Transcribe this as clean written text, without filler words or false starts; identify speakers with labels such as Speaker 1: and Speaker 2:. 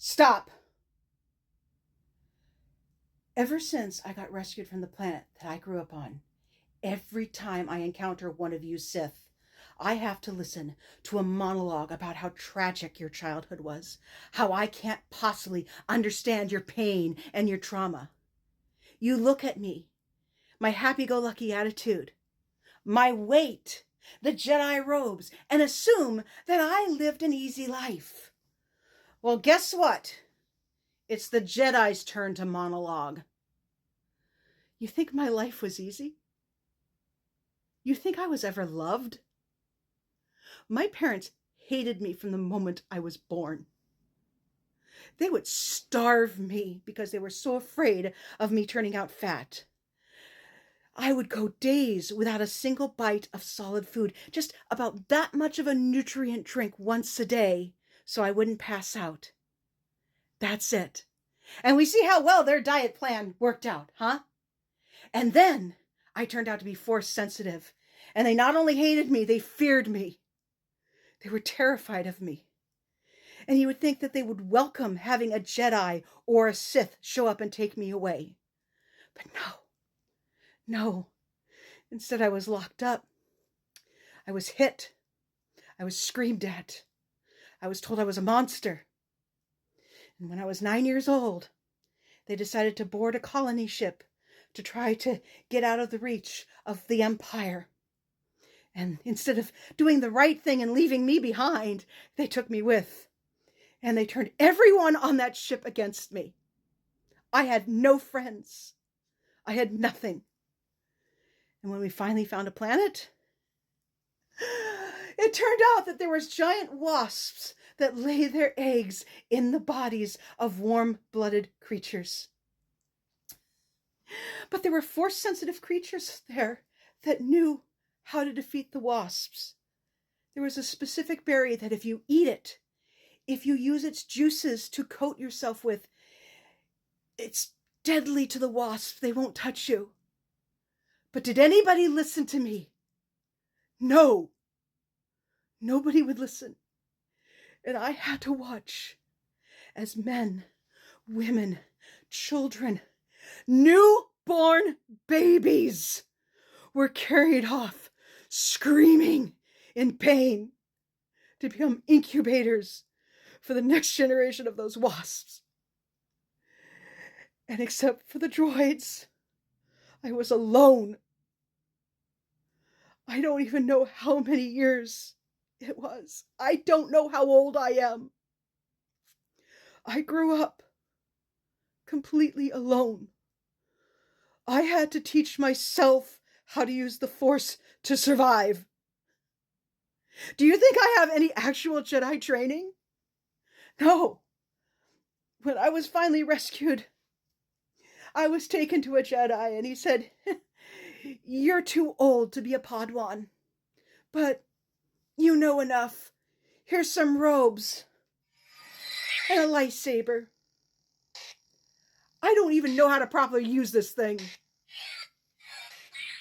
Speaker 1: Stop! Ever since I got rescued from the planet that I grew up on, every time I encounter one of you Sith, I have to listen to a monologue about how tragic your childhood was, how I can't possibly understand your pain and your trauma. You look at me, my happy-go-lucky attitude, my weight, the Jedi robes, and assume that I lived an easy life. Well, guess what? It's the Jedi's turn to monologue. You think my life was easy? You think I was ever loved? My parents hated me from the moment I was born. They would starve me because they were so afraid of me turning out fat. I would go days without a single bite of solid food, just about that much of a nutrient drink once a day, so I wouldn't pass out. That's it. And we see how well their diet plan worked out, huh? And then I turned out to be force sensitive, and they not only hated me, they feared me. They were terrified of me. And you would think that they would welcome having a Jedi or a Sith show up and take me away. But no. Instead, I was locked up. I was hit. I was screamed at. I was told I was a monster. And when I was 9 years old, they decided to board a colony ship to try to get out of the reach of the Empire. And instead of doing the right thing and leaving me behind, they took me with. And they turned everyone on that ship against me. I had no friends. I had nothing. And when we finally found a planet, it turned out that there was giant wasps that lay their eggs in the bodies of warm-blooded creatures. But there were force-sensitive creatures there that knew how to defeat the wasps. There was a specific berry that if you eat it, if you use its juices to coat yourself with, it's deadly to the wasps. They won't touch you. But did anybody listen to me? No. Nobody would listen. And I had to watch as men, women, children, newborn babies were carried off, screaming in pain, to become incubators for the next generation of those wasps. And except for the droids, I was alone. I don't even know how many years it was. I don't know how old I am. I grew up completely alone. I had to teach myself how to use the Force to survive. Do you think I have any actual Jedi training? No. When I was finally rescued, I was taken to a Jedi and he said, "You're too old to be a Padawan, but you know enough. Here's some robes and a lightsaber. I don't even know how to properly use this thing."